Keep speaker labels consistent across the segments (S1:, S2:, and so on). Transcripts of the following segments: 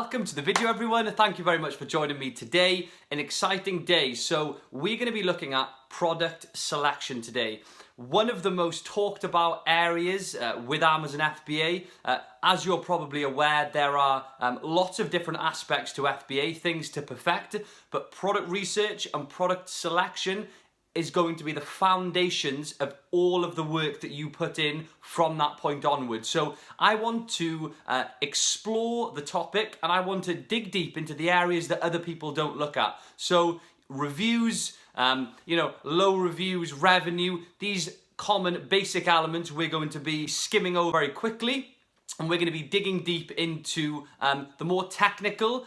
S1: Welcome to the video, everyone. Thank you very much for joining me today. An exciting day. So we're going to be looking at product selection today. One of the most talked about areas with Amazon FBA. As you're probably aware, there are lots of different aspects to FBA, things to perfect, but product research and product selection is going to be the foundations of all of the work that you put in from that point onwards. So I want to explore the topic, and I want to dig deep into the areas that other people don't look at. So reviews, low reviews, revenue, these common basic elements we're going to be skimming over very quickly. And we're going to be digging deep into the more technical,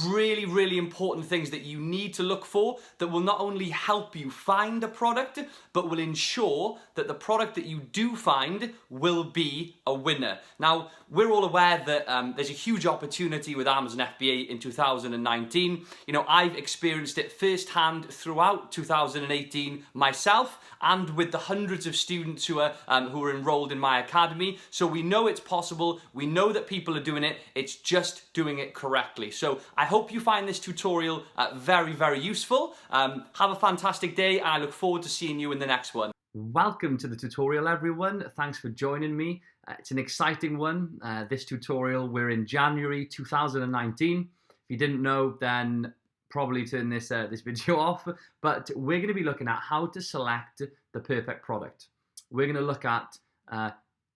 S1: really important things that you need to look for that will not only help you find a product, but will ensure that the product that you do find will be a winner. Now, we're all aware that there's a huge opportunity with Amazon FBA in 2019. I've experienced it firsthand throughout 2018 myself, and with the hundreds of students who are enrolled in my academy. So we know it's possible. We know that people are doing it. It's just doing it correctly. So I hope you find this tutorial very useful. Have a fantastic day, and I look forward to seeing you in the next one. Welcome to the tutorial, everyone. Thanks for joining me. It's an exciting one. This tutorial, we're in January 2019. If you didn't know, then probably turn this video off. But we're going to be looking at how to select the perfect product. We're going to look at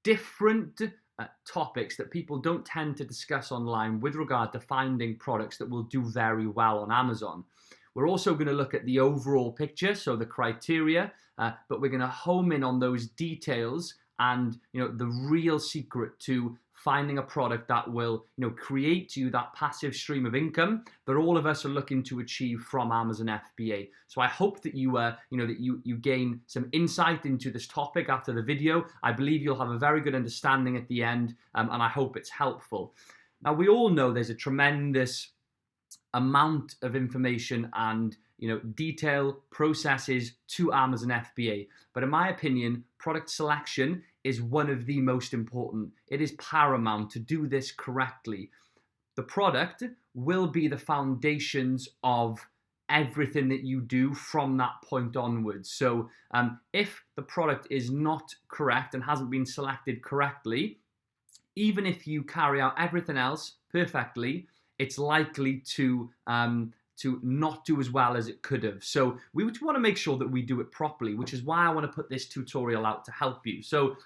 S1: different topics that people don't tend to discuss online with regard to finding products that will do very well on Amazon. We're also going to look at the overall picture, so the criteria, but we're going to home in on those details and the real secret to finding a product that will create you that passive stream of income that all of us are looking to achieve from Amazon FBA. So I hope that you gain some insight into this topic after the video. I believe you'll have a very good understanding at the end, and I hope it's helpful. Now, we all know there's a tremendous amount of information and detail processes to Amazon FBA, but in my opinion, product selection is one of the most important. It is paramount to do this correctly. The product will be the foundations of everything that you do from that point onwards. So if the product is not correct and hasn't been selected correctly, even if you carry out everything else perfectly, it's likely to not do as well as it could have. So we want to make sure that we do it properly, which is why I want to put this tutorial out to help you. So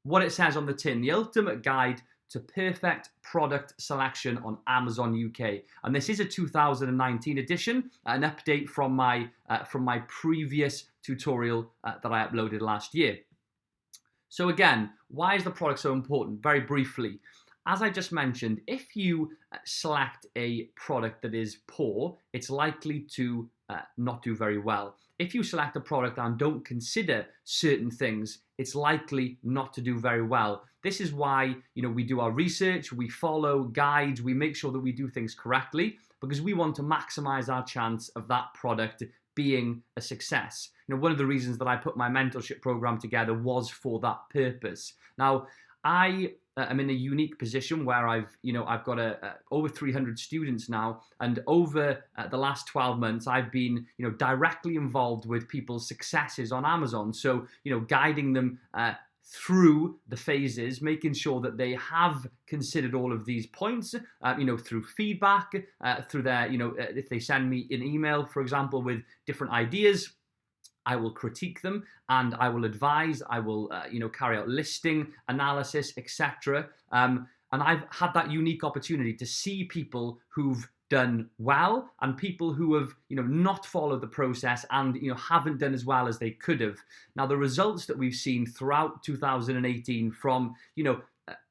S1: what it says on the tin, the ultimate guide to perfect product selection on Amazon UK. And this is a 2019 edition, an update from my previous tutorial that I uploaded last year. So again, why is the product so important? Very briefly, as I just mentioned, if you select a product that is poor, it's likely to not do very well. If you select a product and don't consider certain things, it's likely not to do very well. This is why we do our research, we follow guides, we make sure that we do things correctly, because we want to maximize our chance of that product being a success. One of the reasons that I put my mentorship program together was for that purpose. Now, I'm in a unique position where I've got over 300 students now, and over the last 12 months, I've been directly involved with people's successes on Amazon. So guiding them through the phases, making sure that they have considered all of these points, through feedback, through their if they send me an email, for example, with different ideas, I will critique them and I will advise, I will carry out listing analysis, etc. And I've had that unique opportunity to see people who've done well and people who have not followed the process and haven't done as well as they could have. Now, the results that we've seen throughout 2018 from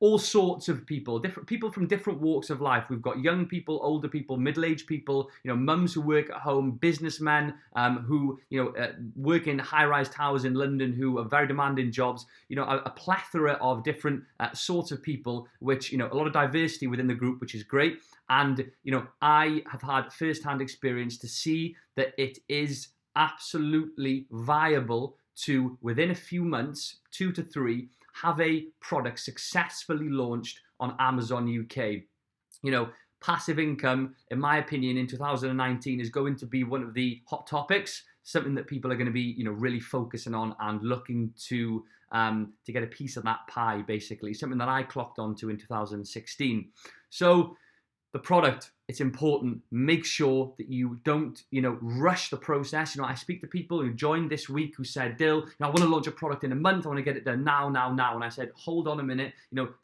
S1: all sorts of people, different people from different walks of life. We've got young people, older people, middle-aged people, mums who work at home, businessmen who work in high-rise towers in London who are very demanding jobs. A plethora of different sorts of people, which a lot of diversity within the group, which is great. And I have had first-hand experience to see that it is absolutely viable to, within a few months, 2 to 3, have a product successfully launched on Amazon UK. passive income, in my opinion, in 2019 is going to be one of the hot topics, something that people are going to be, really focusing on and looking to get a piece of that pie, basically, something that I clocked onto in 2016. So the product, it's important. Make sure that you don't, rush the process. I speak to people who joined this week who said, Dill, I want to launch a product in a month. I want to get it done now. And I said, hold on a minute,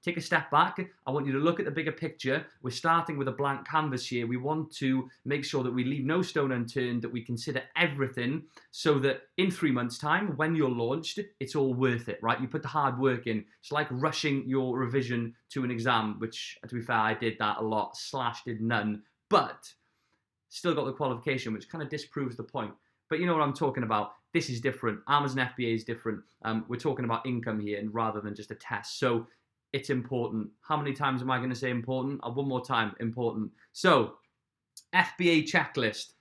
S1: take a step back. I want you to look at the bigger picture. We're starting with a blank canvas here. We want to make sure that we leave no stone unturned, that we consider everything so that in 3 months' time, when you're launched, it's all worth it, right? You put the hard work in. It's like rushing your revision to an exam, which, to be fair, I did that a lot, / did none, but still got the qualification, which kind of disproves the point. But you know what I'm talking about. This is different. Amazon FBA is different. We're talking about income here and rather than just a test. So it's important. How many times am I going to say important? One more time, important. So FBA checklist.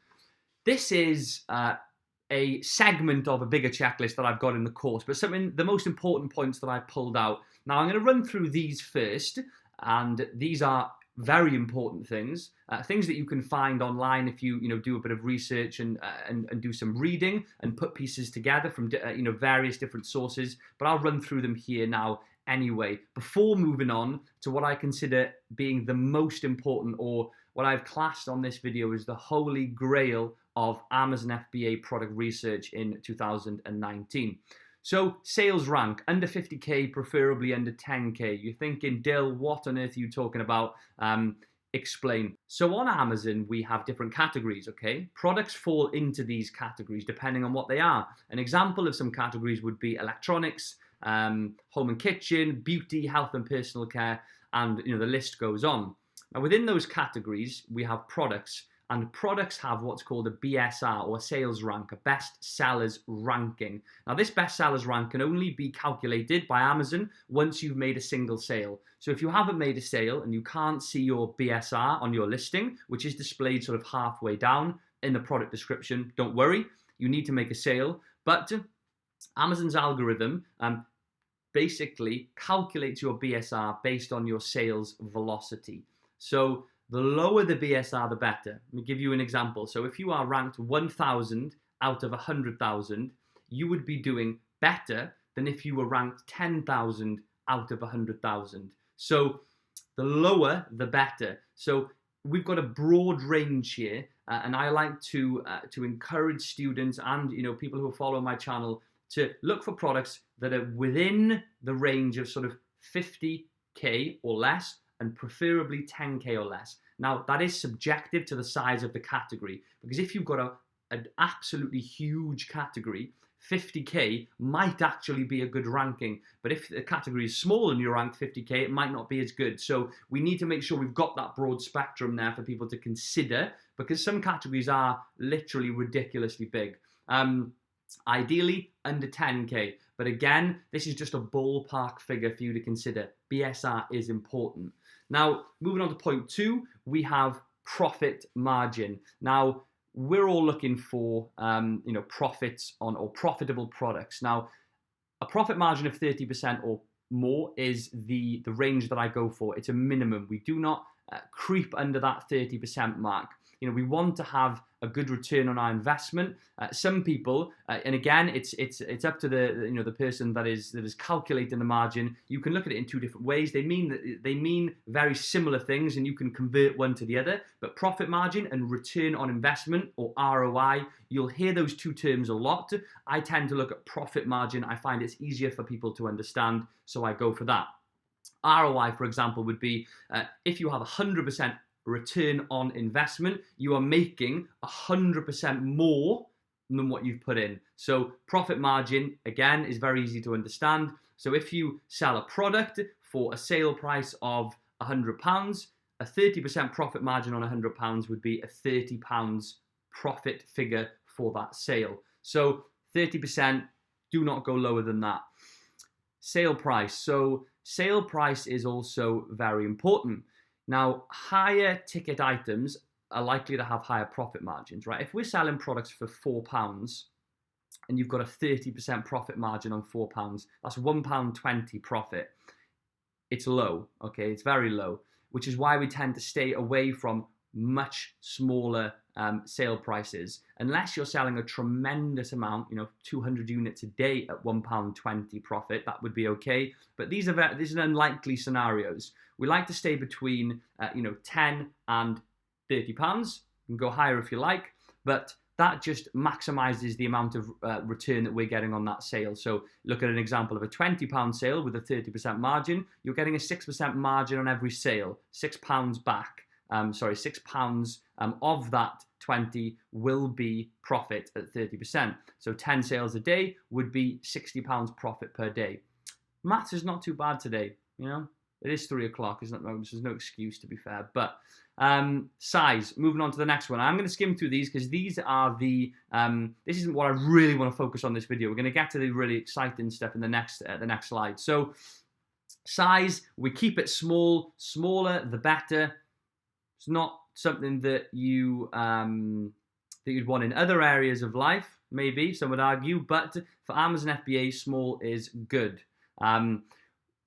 S1: This is a segment of a bigger checklist that I've got in the course, but the most important points that I pulled out. Now I'm going to run through these first, and these are very important things, things that you can find online if you do a bit of research and do some reading and put pieces together from various different sources. But I'll run through them here now anyway, before moving on to what I consider being the most important, or what I've classed on this video as the holy grail of Amazon FBA product research in 2019. So sales rank, under 50K, preferably under 10K. You're thinking, Dill, what on earth are you talking about? Explain. So on Amazon, we have different categories, okay? Products fall into these categories depending on what they are. An example of some categories would be electronics, home and kitchen, beauty, health and personal care, and the list goes on. Now within those categories, we have products. And products have what's called a BSR, or a sales rank, a best sellers ranking. Now this best sellers rank can only be calculated by Amazon once you've made a single sale. So if you haven't made a sale and you can't see your BSR on your listing, which is displayed sort of halfway down in the product description, don't worry, you need to make a sale. But Amazon's algorithm basically calculates your BSR based on your sales velocity. So the lower the BSR, the better. Let me give you an example. So if you are ranked 1,000 out of 100,000, you would be doing better than if you were ranked 10,000 out of 100,000. So the lower, the better. So we've got a broad range here, and I like to encourage students and people who follow my channel to look for products that are within the range of sort of 50K or less, and preferably 10K or less. Now, that is subjective to the size of the category, because if you've got an absolutely huge category, 50K might actually be a good ranking. But if the category is small and you're ranked 50K, it might not be as good. So we need to make sure we've got that broad spectrum there for people to consider, because some categories are literally ridiculously big. Ideally under 10K. But again, this is just a ballpark figure for you to consider. BSR is important. Now, moving on to point 2, we have profit margin. Now, we're all looking for profits on, or profitable products. Now, a profit margin of 30% or more is the range that I go for. It's a minimum. We do not creep under that 30% mark. We want to have a good return on our investment. Some people, and again, it's up to the person that is calculating the margin. You can look at it in two different ways. They mean very similar things, and you can convert one to the other. But profit margin and return on investment, or ROI, you'll hear those two terms a lot. I tend to look at profit margin. I find it's easier for people to understand, so I go for that. ROI, for example, would be if you have 100% return on investment, you are making 100% more than what you've put in. So profit margin, again, is very easy to understand. So if you sell a product for a sale price of £100, a 30% profit margin on £100 would be a £30 profit figure for that sale. So 30%, do not go lower than that. Sale price. So sale price is also very important. Now, higher ticket items are likely to have higher profit margins, right? If we're selling products for £4 and you've got a 30% profit margin on £4, that's £1.20 profit. It's low, okay? It's very low. which is why we tend to stay away from much smaller sale prices, unless you're selling a tremendous amount, 200 units a day at £1.20 profit. That would be okay, but these are unlikely scenarios. We like to stay between 10 and £30. You can go higher if you like, but that just maximizes the amount of return that we're getting on that sale. So look at an example of a £20 sale with a 30% margin. You're getting a 6% margin on every sale, £6 back. £6 of that 20 will be profit at 30%. So 10 sales a day would be £60 profit per day. Maths is not too bad today, It is 3 o'clock, isn't it? There's no excuse, to be fair. But size, moving on to the next one. I'm going to skim through these because these are this isn't what I really want to focus on this video. We're going to get to the really exciting stuff in the next slide. So size, we keep it small. Smaller, the better. It's not something that you'd want in other areas of life, maybe, some would argue, but for Amazon FBA, small is good.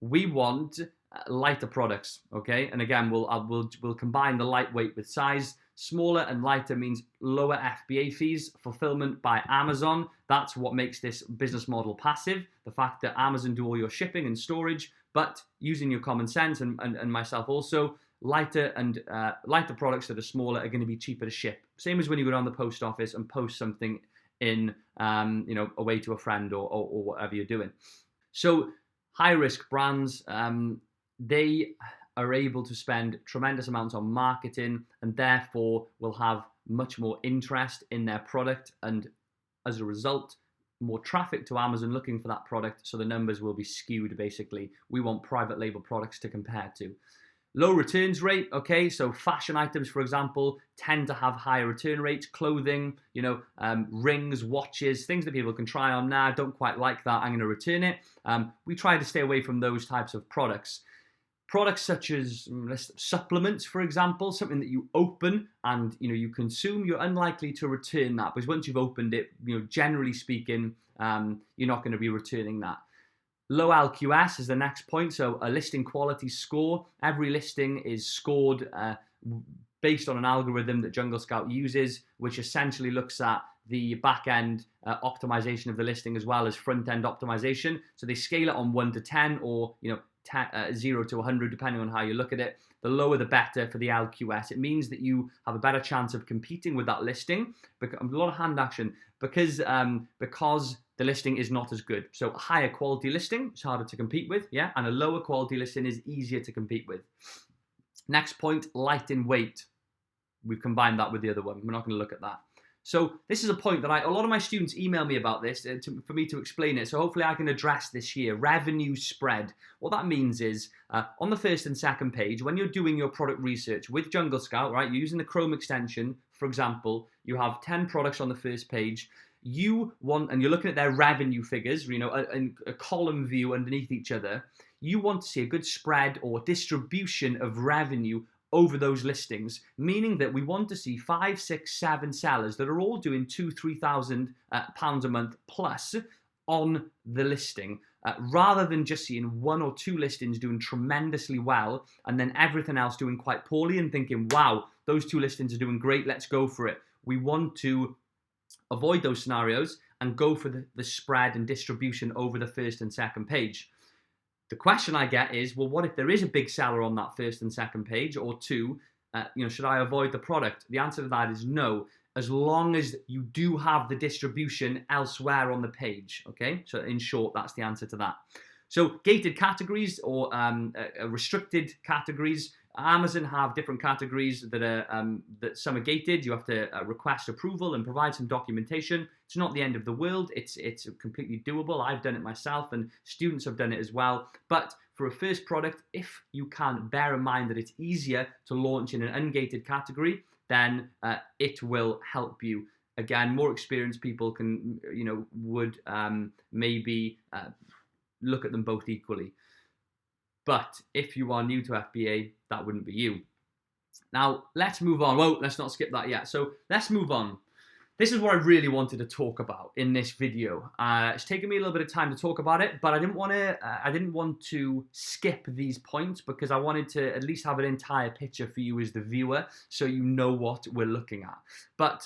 S1: We want lighter products, okay? And again, we'll combine the lightweight with size. Smaller and lighter means lower FBA fees, fulfillment by Amazon. That's what makes this business model passive. The fact that Amazon do all your shipping and storage, but using your common sense and myself also, lighter products that are smaller are going to be cheaper to ship. Same as when you go down the post office and post something in, away to a friend or whatever you're doing. So high risk brands, they are able to spend tremendous amounts on marketing and therefore will have much more interest in their product, and as a result, more traffic to Amazon looking for that product. So the numbers will be skewed. Basically, we want private label products to compare to. Low returns rate, okay, so fashion items, for example, tend to have higher return rates. Clothing, rings, watches, things that people can try on now, don't quite like that, I'm going to return it. We try to stay away from those types of products. Products such as supplements, for example, something that you open and you consume, you're unlikely to return that, because once you've opened it, generally speaking, you're not going to be returning that. Low LQS is the next point, so a listing quality score. Every listing is scored based on an algorithm that Jungle Scout uses, which essentially looks at the back-end optimization of the listing as well as front-end optimization. So they scale it on 1 to 10 or 0 to 100, depending on how you look at it. The lower the better for the LQS. It means that you have a better chance of competing with that listing. A lot of hand action because the listing is not as good. So a higher quality listing is harder to compete with, and a lower quality listing is easier to compete with. Next point, light in weight. We've combined that with the other one. We're not going to look at that. So this is a point that a lot of my students email me about this for me to explain it. So hopefully I can address this here. Revenue spread. What that means is on the first and second page, when you're doing your product research with Jungle Scout, right, you're using the Chrome extension, for example, you have 10 products on the first page. You want, and you're looking at their revenue figures, a column view underneath each other. You want to see a good spread or distribution of revenue over those listings, meaning that we want to see 5, 6, 7 sellers that are all doing £2,000-3,000 a month plus on the listing, rather than just seeing 1 or 2 listings doing tremendously well and then everything else doing quite poorly and thinking, wow, those 2 listings are doing great, let's go for it. We want to avoid those scenarios and go for the spread and distribution over the first and second page. The question I get is, well, what if there is a big seller on that first and second page, or 2? Should I avoid the product? The answer to that is no, as long as you do have the distribution elsewhere on the page. Okay, so in short, that's the answer to that. So gated categories or restricted categories. Amazon have different categories that are that some are gated. You have to request approval and provide some documentation. It's not the end of the world. It's completely doable. I've done it myself, and students have done it as well. But for a first product, if you can bear in mind that it's easier to launch in an ungated category, then it will help you. Again, more experienced people can, would maybe look at them both equally. But if you are new to FBA, that wouldn't be you. Now, let's move on. Well, let's not skip that yet. So let's move on. This is what I really wanted to talk about in this video. It's taken me a little bit of time to talk about it, but I didn't want to skip these points because I wanted to at least have an entire picture for you as the viewer, so you know what we're looking at. But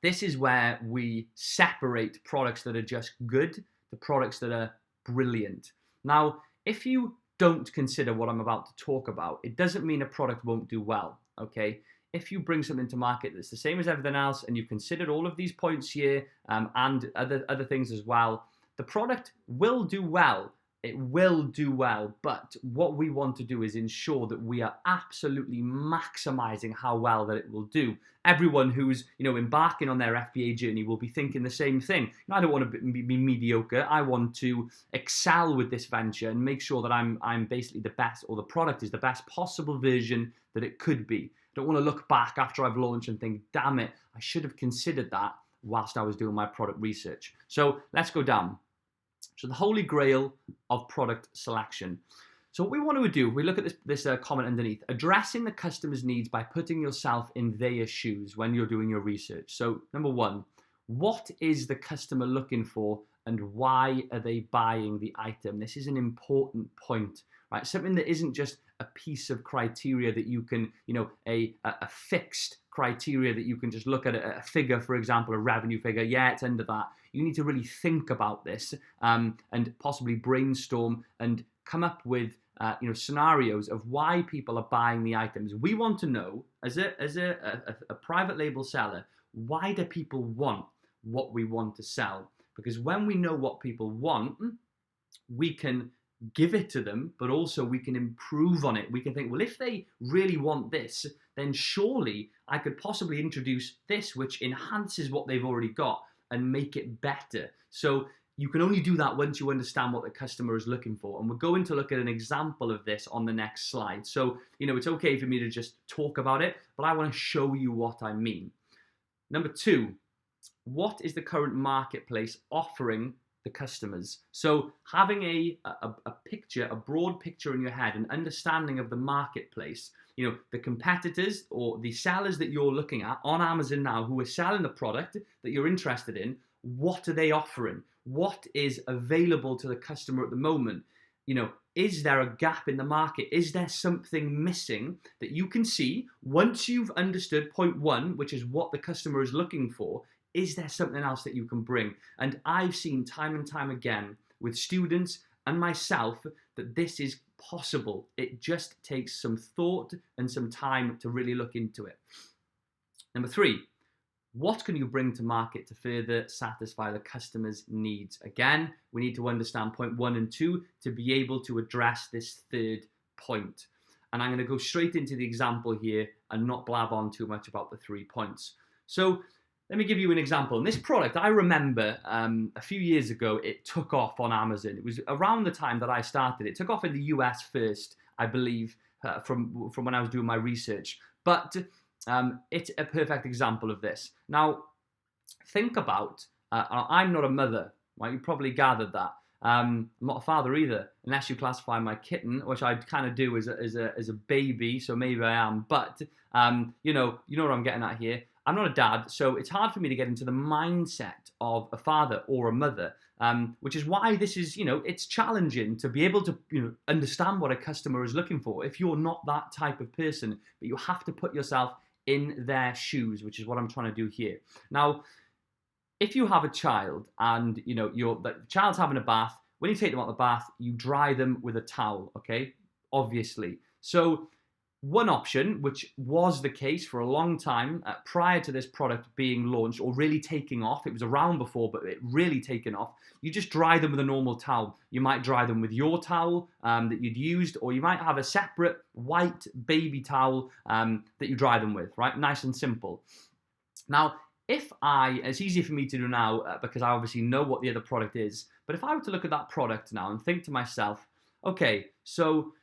S1: this is where we separate products that are just good to products that are brilliant. Now, if you don't consider what I'm about to talk about, it doesn't mean a product won't do well, okay? If you bring something to market that's the same as everything else and you've considered all of these points here and other things as well, the product will do well. It will do well, but what we want to do is ensure that we are absolutely maximizing how well that it will do. Everyone who's embarking on their FBA journey will be thinking the same thing. I don't want to be mediocre. I want to excel with this venture and make sure that I'm basically the best, or the product is the best possible version that it could be. I don't want to look back after I've launched and think, damn it, I should have considered that whilst I was doing my product research. So let's go down. So the holy grail of product selection. So what we want to do, we look at this comment underneath, addressing the customer's needs by putting yourself in their shoes when you're doing your research. So number one, what is the customer looking for and why are they buying the item? This is an important point, right? Something that isn't just a piece of criteria that you can, a fixed criteria that you can just look at a figure, for example, a revenue figure. Yeah, it's under that. You need to really think about this and possibly brainstorm and come up with scenarios of why people are buying the items. We want to know, as a private label seller, why do people want what we want to sell? Because when we know what people want, we can give it to them, but also we can improve on it. We can think, well, if they really want this, then surely I could possibly introduce this, which enhances what they've already got and make it better. So you can only do that once you understand what the customer is looking for. And we're going to look at an example of this on the next slide. So, it's okay for me to just talk about it, but I want to show you what I mean. Number two, what is the current marketplace offering the customers? So having a picture, a broad picture in your head, an understanding of the marketplace, the competitors or the sellers that you're looking at on Amazon now who are selling the product that you're interested in, what are they offering? What is available to the customer at the moment? Is there a gap in the market? Is there something missing that you can see once you've understood point one, which is what the customer is looking for? Is there something else that you can bring? And I've seen time and time again with students and myself that this is possible. It just takes some thought and some time to really look into it. Number three, what can you bring to market to further satisfy the customer's needs? Again, we need to understand point one and two to be able to address this third point. And I'm going to go straight into the example here and not blab on too much about the 3 points. So let me give you an example. And this product, I remember a few years ago, it took off on Amazon. It was around the time that I started. It took off in the US first, I believe, from when I was doing my research. But it's a perfect example of this. Now, think about, I'm not a mother, right? You probably gathered that. I'm not a father either, unless you classify my kitten, which I kind of do as a baby, so maybe I am. But, you know what I'm getting at here. I'm not a dad, so it's hard for me to get into the mindset of a father or a mother, which is why this is, it's challenging to be able to, understand what a customer is looking for if you're not that type of person, but you have to put yourself in their shoes, which is what I'm trying to do here. Now, if you have a child and, the child's having a bath, when you take them out of the bath, you dry them with a towel, okay? Obviously. So one option, which was the case for a long time prior to this product being launched or really taking off, it was around before, but it really taken off, you just dry them with a normal towel. You might dry them with your towel that you'd used, or you might have a separate white baby towel that you dry them with, right? Nice and simple. Now, it's easy for me to do now because I obviously know what the other product is, but if I were to look at that product now and think to myself, okay, so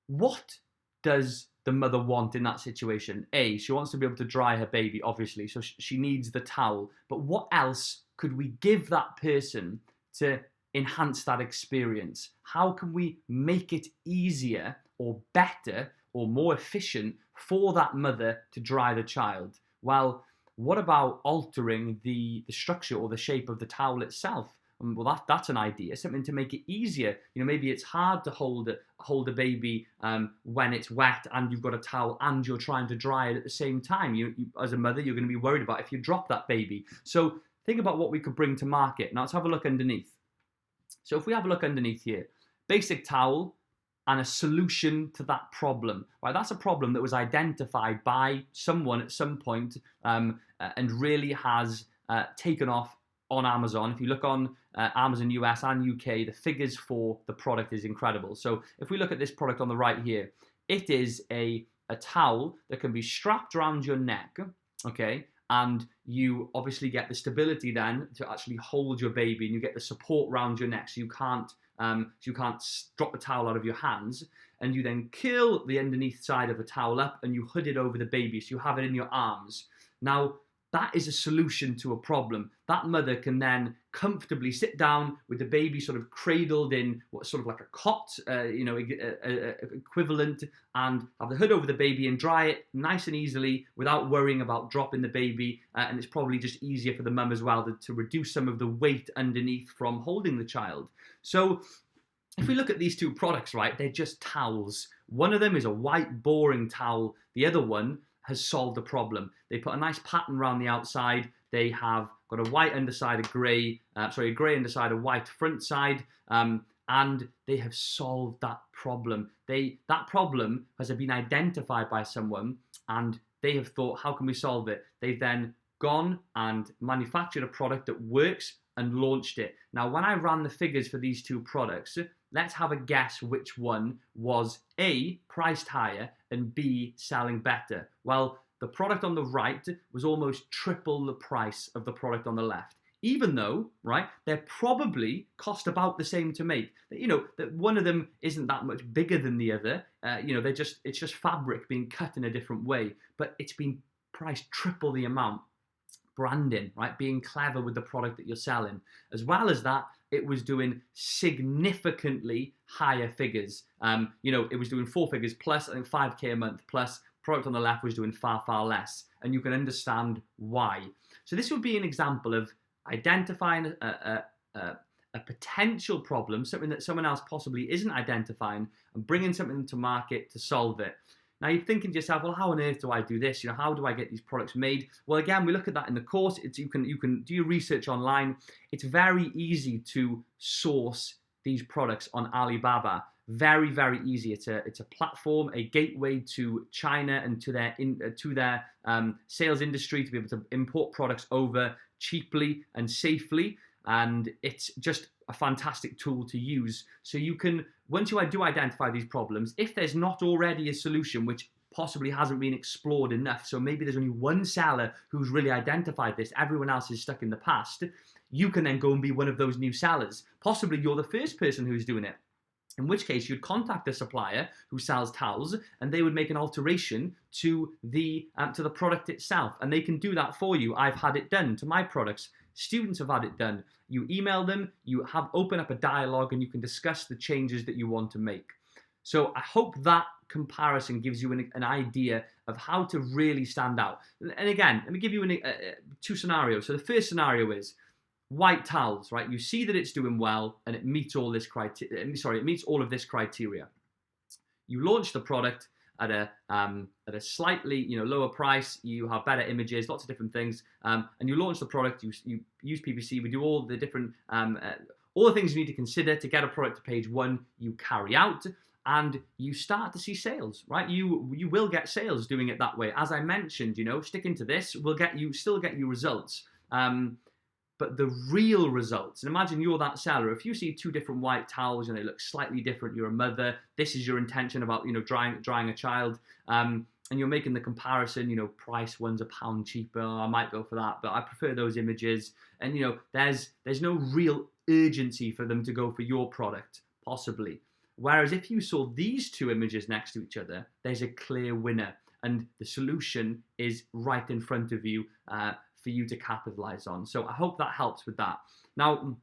S1: what does the mother want in that situation? A, she wants to be able to dry her baby, obviously, so she needs the towel. But what else could we give that person to enhance that experience? How can we make it easier or better or more efficient for that mother to dry the child? Well, what about altering the structure or the shape of the towel itself? Well, that's an idea, something to make it easier. Maybe it's hard to hold a baby when it's wet and you've got a towel and you're trying to dry it at the same time. You as a mother, you're going to be worried about if you drop that baby. So think about what we could bring to market. Now let's have a look underneath. So if we have a look underneath here, basic towel and a solution to that problem. Right, that's a problem that was identified by someone at some point and really has taken off on Amazon. If you look on Amazon US and UK, the figures for the product is incredible. So if we look at this product on the right here, it is a towel that can be strapped around your neck, okay? And you obviously get the stability then to actually hold your baby, and you get the support around your neck so you can't drop the towel out of your hands. And you then curl the underneath side of the towel up and you hood it over the baby so you have it in your arms. Now, that is a solution to a problem. That mother can then comfortably sit down with the baby sort of cradled in what's sort of like a cot, equivalent, and have the hood over the baby and dry it nice and easily without worrying about dropping the baby. And it's probably just easier for the mum as well to reduce some of the weight underneath from holding the child. So if we look at these two products, right, they're just towels. One of them is a white, boring towel. The other one has solved a problem. They put a nice pattern around the outside. They have got a white underside, a grey underside, a white front side, and they have solved that problem. That problem has been identified by someone, and they have thought, how can we solve it? They've then gone and manufactured a product that works and launched it. Now, when I ran the figures for these two products, let's have a guess which one was A, priced higher, and B, selling better. Well, the product on the right was almost triple the price of the product on the left. Even though, right, they're probably cost about the same to make. That one of them isn't that much bigger than the other. It's just fabric being cut in a different way, but it's been priced triple the amount. Branding, right? Being clever with the product that you're selling. As well as that, it was doing significantly higher figures. It was doing 4 figures plus, I think 5K a month plus. Product on the left was doing far, far less. And you can understand why. So this would be an example of identifying a potential problem, something that someone else possibly isn't identifying, and bringing something to market to solve it. Now you're thinking to yourself, well, how on earth do I do this? How do I get these products made? Well, again, we look at that in the course. You can do your research online. It's very easy to source these products on Alibaba. Very, very easy. It's a platform, a gateway to China and to their sales industry to be able to import products over cheaply and safely. And it's just a fantastic tool to use. So you can, once you do identify these problems, if there's not already a solution which possibly hasn't been explored enough, so maybe there's only one seller who's really identified this, everyone else is stuck in the past, you can then go and be one of those new sellers. Possibly you're the first person who's doing it. In which case, you'd contact the supplier who sells towels, and they would make an alteration to the product itself, and they can do that for you. I've had it done to my products. Students have had it done. You email them, you open up a dialogue, and you can discuss the changes that you want to make. So I hope that comparison gives you an idea of how to really stand out. And again, let me give you two scenarios. So the first scenario is white towels, right? You see that it's doing well and it meets all this criteria. It meets all of this criteria. You launch the product at a slightly lower price. You have better images, lots of different things, and you launch the product. You use PPC. We do all the different all the things you need to consider to get a product to page 1. You carry out. And you start to see sales, right? You will get sales doing it that way. As I mentioned, sticking to this will still get you results. But the real results, and imagine you're that seller. If you see 2 different white towels and they look slightly different, you're a mother. This is your intention about drying a child, and you're making the comparison. Price, one's £1 cheaper. I might go for that, but I prefer those images. And there's no real urgency for them to go for your product, possibly. Whereas if you saw these 2 images next to each other, there's a clear winner, and the solution is right in front of you for you to capitalize on. So I hope that helps with that. Now,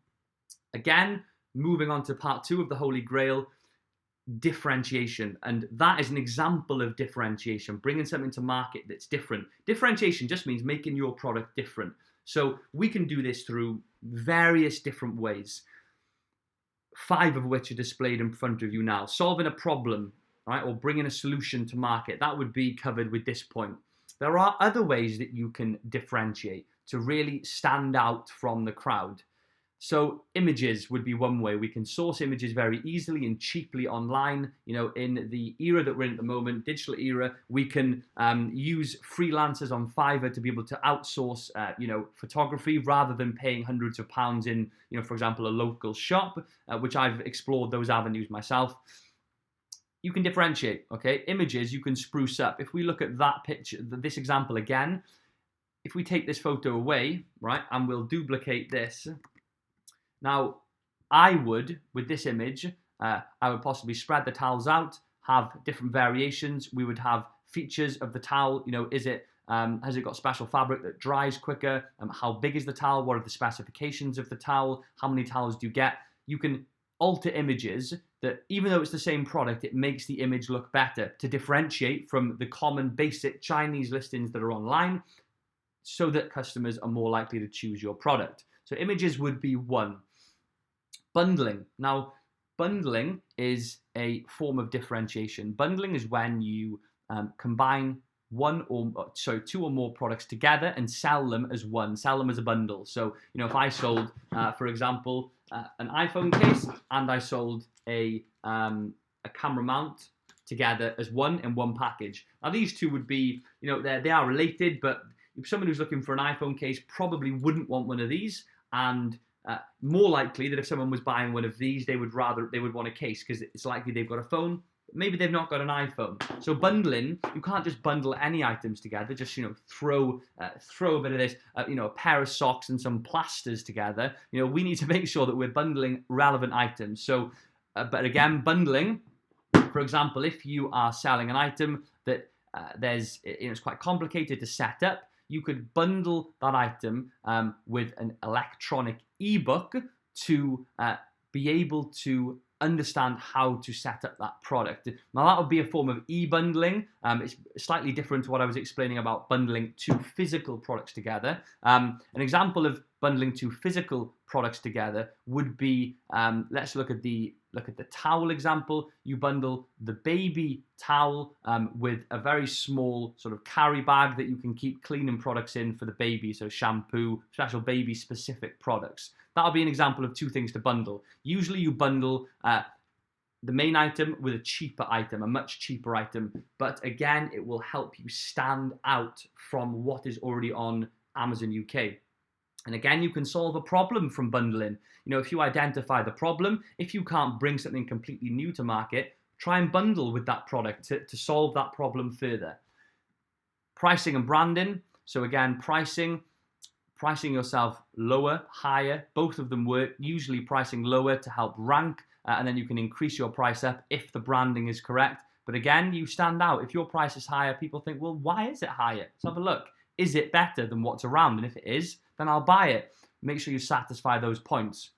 S1: again, moving on to part 2 of the Holy Grail, differentiation, and that is an example of differentiation, bringing something to market that's different. Differentiation just means making your product different. So we can do this through various different ways, 5 of which are displayed in front of you now. Solving a problem, right, or bringing a solution to market, that would be covered with this point. There are other ways that you can differentiate to really stand out from the crowd. So images would be one way. We can source images very easily and cheaply online. You know, in the era that we're in at the moment, digital era, we can use freelancers on Fiverr to be able to outsource, photography rather than paying hundreds of pounds in, for example, a local shop, which I've explored those avenues myself. You can differentiate, okay? Images you can spruce up. If we look at that picture, this example again, if we take this photo away, right, and we'll duplicate this. Now, I would, with this image, I would possibly spread the towels out, have different variations. We would have features of the towel. Has it got special fabric that dries quicker? How big is the towel? What are the specifications of the towel? How many towels do you get? You can alter images that, even though it's the same product, it makes the image look better to differentiate from the common basic Chinese listings that are online, so that customers are more likely to choose your product. So images would be one. Bundling. Now, bundling is a form of differentiation. Bundling is when you combine two or more products together and sell them as one, sell them as a bundle. So, if I sold, for example, an iPhone case and I sold a camera mount together as one in one package. Now, these two would be, they are related, but someone who's looking for an iPhone case probably wouldn't want one of these, and more likely that if someone was buying one of these, they would want a case, because it's likely they've got a phone, maybe they've not got an iPhone. So bundling, you can't just bundle any items together, just throw a bit of this, a pair of socks and some plasters together. We need to make sure that we're bundling relevant items. So, but again, bundling, for example, if you are selling an item that it's quite complicated to set up, you could bundle that item with an electronic ebook to be able to understand how to set up that product. Now, that would be a form of e-bundling. It's slightly different to what I was explaining about bundling two physical products together. An example of bundling two physical products together would be, let's look at the towel example. You bundle the baby towel with a very small sort of carry bag that you can keep cleaning products in for the baby, so shampoo, special baby specific products. That'll be an example of two things to bundle. Usually you bundle the main item with a cheaper item, a much cheaper item, but again, it will help you stand out from what is already on Amazon UK. And again, you can solve a problem from bundling. If you identify the problem, if you can't bring something completely new to market, try and bundle with that product to solve that problem further. Pricing and branding. So again, pricing yourself lower, higher, both of them work. Usually pricing lower to help rank, and then you can increase your price up if the branding is correct. But again, you stand out. If your price is higher, people think, well, why is it higher? Let's have a look. Is it better than what's around? And if it is, then I'll buy it. Make sure you satisfy those points.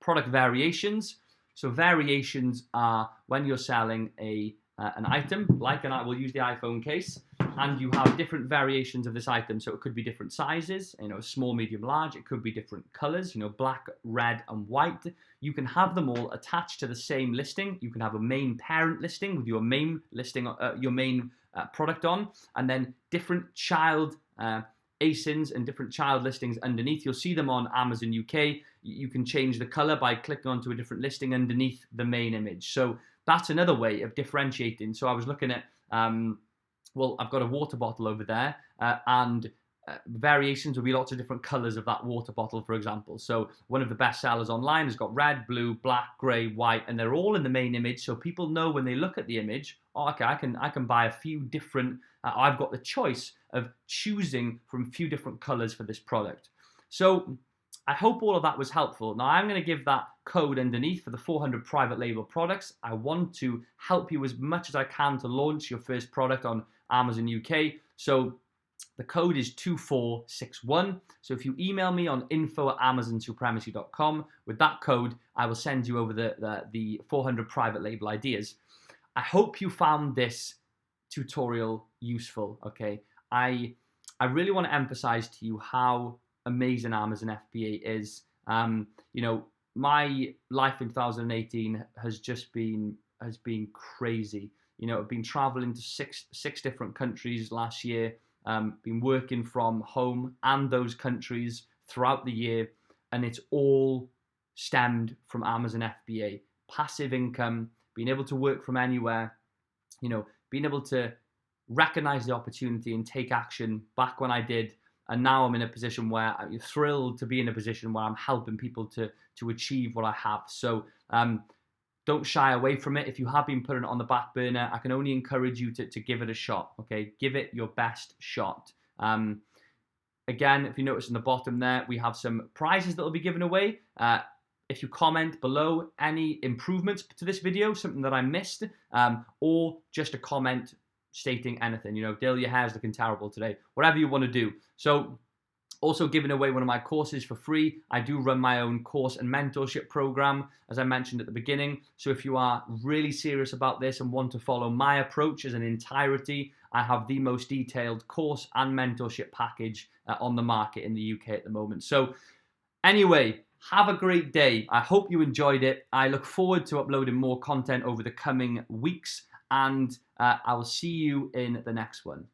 S1: Product variations. So variations are when you're selling an item, we'll use the iPhone case, and you have different variations of this item. So it could be different sizes, small, medium, large. It could be different colors, black, red, and white. You can have them all attached to the same listing. You can have a main parent listing with your main listing, your main product on, and then different child ASINs and different child listings underneath. You'll see them on Amazon UK. You can change the color by clicking onto a different listing underneath the main image. So that's another way of differentiating. So I was looking at, I've got a water bottle over there, and variations will be lots of different colors of that water bottle, for example. So one of the best sellers online has got red, blue, black, gray, white, and they're all in the main image. So people know when they look at the image, oh, okay, I can buy a few different, I've got the choice of choosing from a few different colors for this product. So I hope all of that was helpful. Now I'm going to give that code underneath for the 400 private label products. I want to help you as much as I can to launch your first product on Amazon UK. So The code is 2461. So if you email me on info@amazonsupremacy.com with that code, I will send you over the 400 private label ideas. I hope you found this tutorial useful, okay? I really want to emphasize to you how amazing Amazon FBA is. You know, my life in 2018 has been crazy. You know, I've been traveling to six different countries last year, been working from home and those countries throughout the year, and it's all stemmed from Amazon FBA. Passive income, being able to work from anywhere, you know, being able to recognize the opportunity and take action back when I did. And now I'm in a position where I'm thrilled to be in a position where I'm helping people to achieve what I have. So don't shy away from it. If you have been putting it on the back burner, I can only encourage you to give it a shot, okay? Give it your best shot. Again, if you notice in the bottom there, we have some prizes that will be given away. If you comment below any improvements to this video, something that I missed, or just a comment stating anything, you know, Dale, your hair's looking terrible today, whatever you want to do. So also giving away one of my courses for free. I do run my own course and mentorship program, as I mentioned at the beginning. So if you are really serious about this and want to follow my approach as an entirety, I have the most detailed course and mentorship package on the market in the UK at the moment. So anyway, have a great day. I hope you enjoyed it. I look forward to uploading more content over the coming weeks, and I will see you in the next one.